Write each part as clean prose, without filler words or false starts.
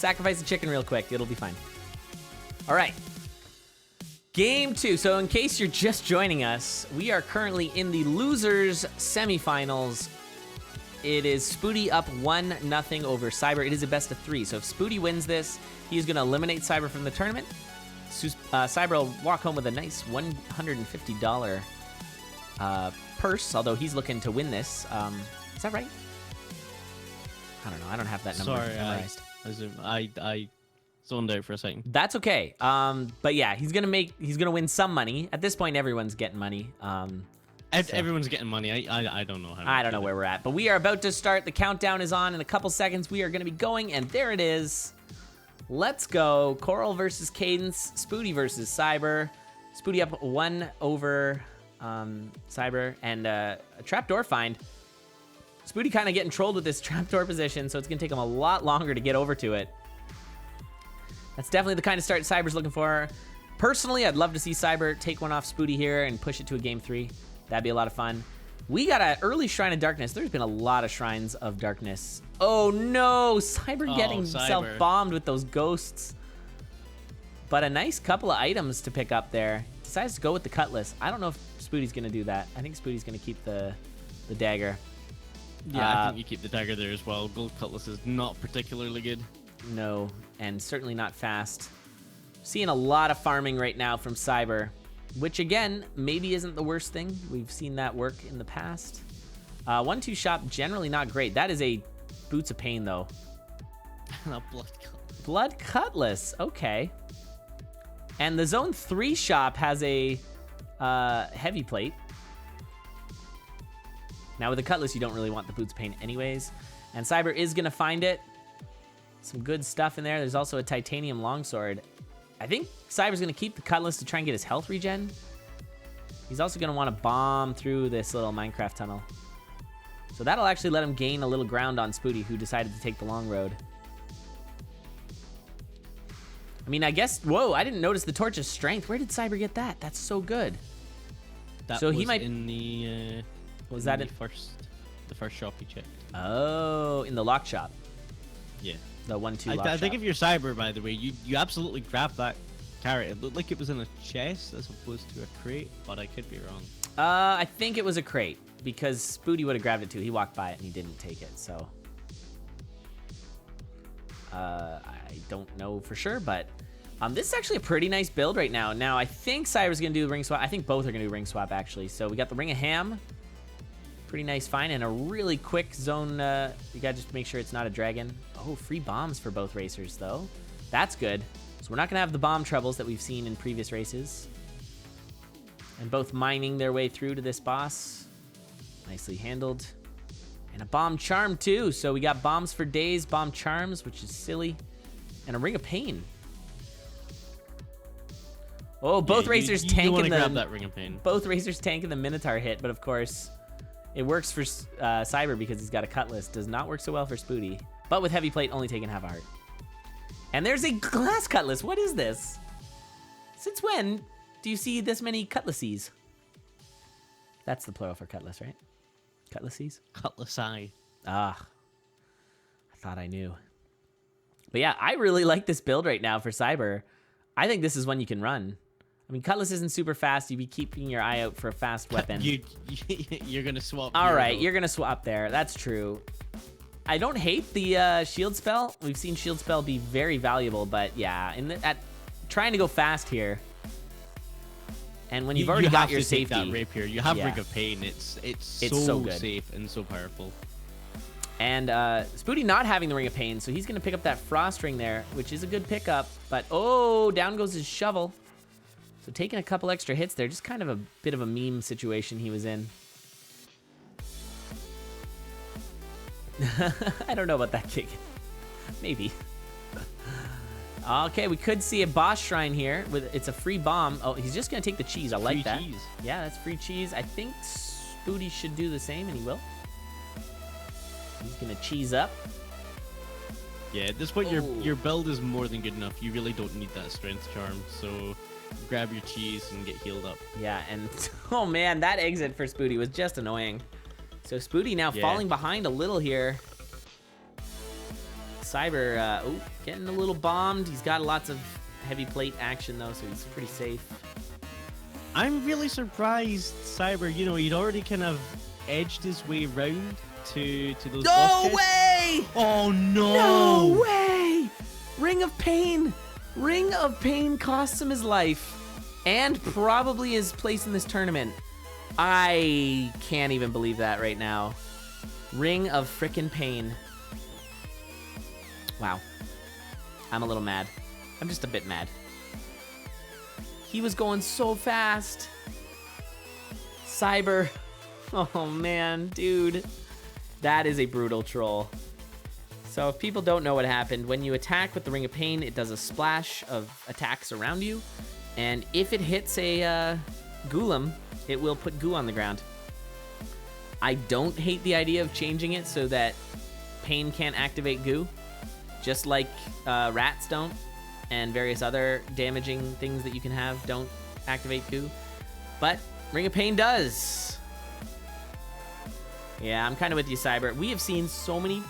sacrifice the chicken real quick. It'll be fine. All right. Game 2. So in case you're just joining us, we are currently in the losers semifinals. It is Spooty up 1-0 over Cyber. It is a best of 3. So if Spooty wins this, he's going to eliminate Cyber from the tournament. Cyber will walk home with a nice $150 purse, although he's looking to win this. Is that right? I don't know. I don't have that number memorized. I zoned out for a second. That's okay. But yeah, he's gonna win some money. At this point, everyone's getting money. Everyone's getting money. I don't know how. I don't know where we're at, but we are about to start. The countdown is on in a couple seconds. We are gonna be going, and there it is. Let's go. Coral versus Cadence. Spooty versus Cyber. Spooty up 1 over Cyber, and a trapdoor find. Spooty kind of getting trolled with this trapdoor position, so it's gonna take him a lot longer to get over to it. That's definitely the kind of start Cyber's looking for. Personally, I'd love to see Cyber take one off Spooty here and push it to a game 3. That'd be a lot of fun. We got an early Shrine of Darkness. There's been a lot of Shrines of Darkness. Oh no, Cyber getting himself bombed with those ghosts. But a nice couple of items to pick up there. Decides to go with the Cutlass. I don't know if Spooty's gonna do that. I think Spooty's gonna keep the dagger. Yeah, I think you keep the dagger there as well. Gold Cutlass is not particularly good. No, and certainly not fast. Seeing a lot of farming right now from Cyber, which again, maybe isn't the worst thing. We've seen that work in the past. 1-2 shop, generally not great. That is a Boots of Pain, though. Blood Cutlass, okay. And the Zone 3 shop has a heavy plate. Now with the Cutlass, you don't really want the Boots of Pain anyways. And Cyber is gonna find it. Some good stuff in there. There's also a titanium longsword. I think Cyber's gonna keep the Cutlass to try and get his health regen. He's also gonna want to bomb through this little Minecraft tunnel. So that'll actually let him gain a little ground on Spooty, who decided to take the long road. I mean, I guess, whoa, I didn't notice the Torch's strength. Where did Cyber get that? That's so good. So he might in the was that the first shop he checked. Oh, in the lock shop. Yeah. The 1-2 lock I think shop. if you're Cyber, by the way, you absolutely grabbed that carrot. It looked like it was in a chest as opposed to a crate, but I could be wrong. I think it was a crate because Spooty would have grabbed it too. He walked by it and he didn't take it, so I don't know for sure, but this is actually a pretty nice build right now. Now I think Cyber's gonna do the ring swap. I think both are gonna do ring swap actually. So we got the Ring of Ham. Pretty nice find and a really quick zone. You gotta just make sure it's not a dragon. Oh, free bombs for both racers though. That's good. So we're not gonna have the bomb troubles that we've seen in previous races. And both mining their way through to this boss. Nicely handled. And a bomb charm too. So we got bombs for days, bomb charms, which is silly. And a Ring of Pain. Oh, both racers tanking grab that Ring of Pain. Both racers tanking the Minotaur hit, but of course, it works for Cyber because he's got a Cutlass. Does not work so well for Spooty. But with heavy plate, only taking half a heart. And there's a glass Cutlass. What is this? Since when do you see this many Cutlasses? That's the plural for Cutlass, right? Cutlasses? Cutlass eye. Ah, I thought I knew. But yeah, I really like this build right now for Cyber. I think this is one you can run. I mean, Cutlass isn't super fast. You'd be keeping your eye out for a fast weapon. You're going to swap. All right, you're going to swap there. That's true. I don't hate the shield spell. We've seen shield spell be very valuable, but yeah, at trying to go fast here. And when you've already got your safety, that rapier. You have Ring of Pain. It's so good. Safe and so powerful. And Spooty not having the Ring of Pain, so he's going to pick up that Frost Ring there, which is a good pickup. But, oh, down goes his shovel. So taking a couple extra hits there, just kind of a bit of a meme situation he was in. I don't know about that kick. Maybe. Okay, we could see a boss shrine here. It's a free bomb. Oh, he's just going to take the cheese. I like that. Cheese. Yeah, that's free cheese. I think Spooty should do the same, and he will. He's going to cheese up. Yeah, at this point, your build is more than good enough. You really don't need that strength charm, so grab your cheese and get healed up. Yeah, and oh man, that exit for Spooty was just annoying. So Spooty now falling behind a little here. Cyber, getting a little bombed. He's got lots of heavy plate action, though, so he's pretty safe. I'm really surprised, Cyber, you know, he'd already kind of edged his way round to those boss No chests. way! Oh, no! No way! Ring of Pain! Ring of Pain costs him his life and probably his place in this tournament. I can't even believe that right now. Ring of frickin' Pain. Wow. I'm a little mad. I'm just a bit mad. He was going so fast. Cyber. Oh man, dude. That is a brutal troll. So if people don't know what happened, when you attack with the Ring of Pain, it does a splash of attacks around you. And if it hits a Golem, it will put goo on the ground. I don't hate the idea of changing it so that Pain can't activate goo, just like rats don't, and various other damaging things that you can have don't activate goo. But Ring of Pain does. Yeah, I'm kind of with you, Cyber. We have seen so many...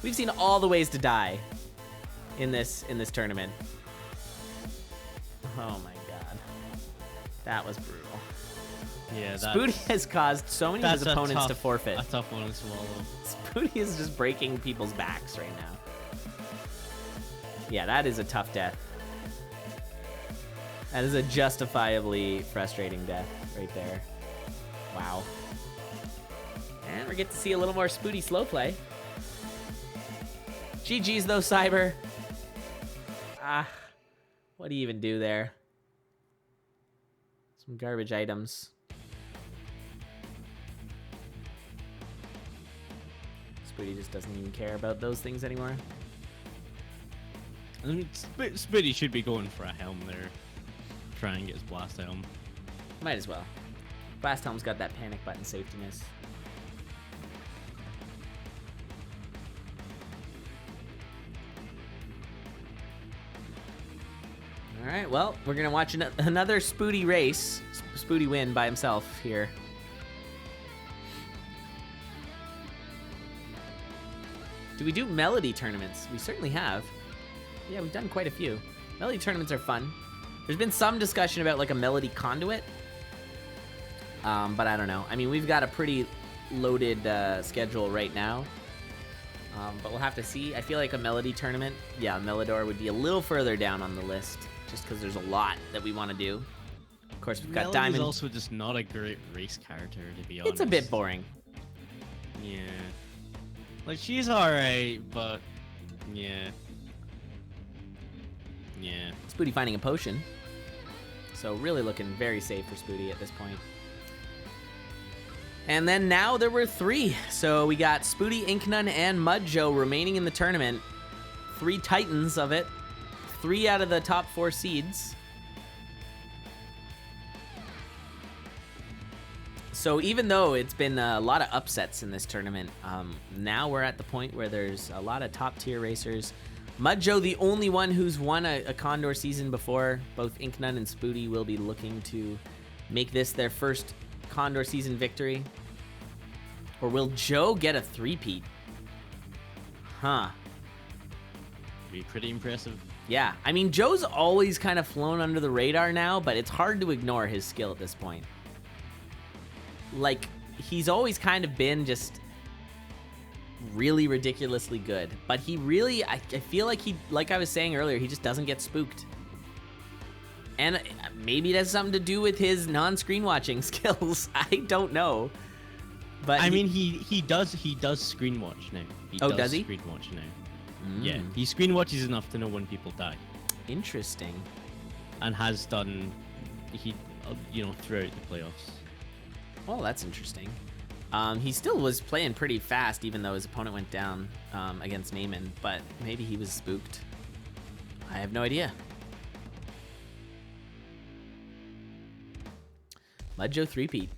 We've seen all the ways to die in this tournament. Oh my god. That was brutal. Yeah, Spooty has caused so many of his opponents to forfeit. A tough one to swallow. Spooty is just breaking people's backs right now. Yeah, that is a tough death. That is a justifiably frustrating death right there. Wow. And we get to see a little more Spooty slow play. GG's though, Cyber. What do you even do there? Some garbage items. Spooty just doesn't even care about those things anymore. I mean, Spooty should be going for a helm there. Try and get his blast helm. Might as well. Blast helm's got that panic button safetiness. All right, well, we're gonna watch another Spooty race. Spooty win by himself here. Do we do melody tournaments? We certainly have. Yeah, we've done quite a few. Melody tournaments are fun. There's been some discussion about like a melody conduit. But I don't know. I mean, we've got a pretty loaded schedule right now. But we'll have to see. I feel like a melody tournament, yeah, Melodor would be a little further down on the list. Just because there's a lot that we want to do. Of course, we've got Diamond. Melody's also just not a great race character, to be honest. It's a bit boring. Yeah. Like, she's alright, but... Yeah. Yeah. Spooty finding a potion. So really looking very safe for Spooty at this point. And then now there were 3. So we got Spooty, Inknun, and Mudjo remaining in the tournament. 3 titans of it. 3 out of the top 4 seeds. So even though it's been a lot of upsets in this tournament, now we're at the point where there's a lot of top tier racers. Mudjo, the only one who's won a CoNDOR season before. Both Inknun and Spooty will be looking to make this their first CoNDOR season victory. Or will Joe get a 3-peat? Huh. Be pretty impressive. Yeah, I mean, Joe's always kind of flown under the radar now, but it's hard to ignore his skill at this point. Like, he's always kind of been just really ridiculously good. But he really, I feel like he, like I was saying earlier, he just doesn't get spooked. And maybe it has something to do with his non-screen watching skills. I don't know. But I mean, he does screen watch now. Does he? Screen watch now. Yeah, he screen watches enough to know when people die. Interesting. And has done, throughout the playoffs. Well, that's interesting. He still was playing pretty fast, even though his opponent went down against Naaman. But maybe he was spooked. I have no idea. Mudjo 3-peat.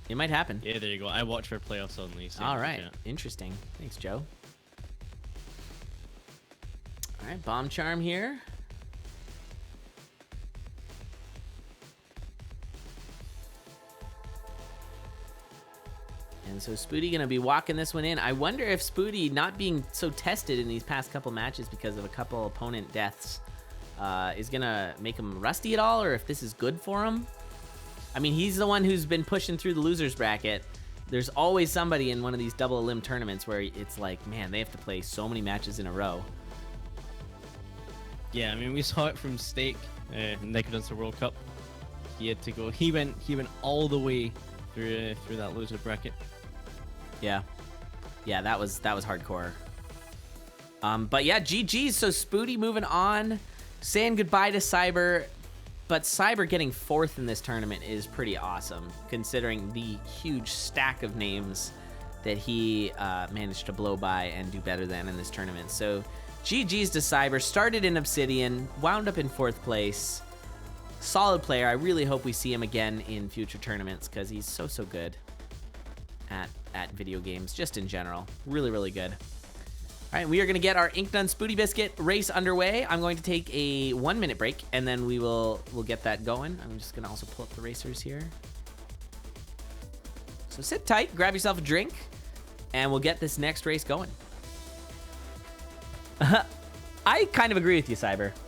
It might happen. Yeah, there you go. I watch for playoffs only. So all right. Interesting. Thanks, Joe. All right, Bomb Charm here. And so Spooty gonna be walking this one in. I wonder if Spooty, not being so tested in these past couple matches because of a couple opponent deaths, is gonna make him rusty at all, or if this is good for him. I mean, he's the one who's been pushing through the losers bracket. There's always somebody in one of these double elim tournaments where it's like, man, they have to play so many matches in a row. Yeah, I mean, we saw it from Steak, Nicodon's World Cup. He had to go. He went all the way through that loser bracket. Yeah, that was hardcore. But yeah, GG's. So Spooty moving on, saying goodbye to Cyber. But Cyber getting 4th in this tournament is pretty awesome, considering the huge stack of names that he managed to blow by and do better than in this tournament. So GG's to Cyber. Started in Obsidian, wound up in 4th place. Solid player. I really hope we see him again in future tournaments because he's so good at video games, just in general. Really, really good. All right, we are going to get our Ink Done SpootyBiscuit race underway. I'm going to take a 1-minute break, and then we'll get that going. I'm just going to also pull up the racers here. So sit tight, grab yourself a drink, and we'll get this next race going. I kind of agree with you, Cyber.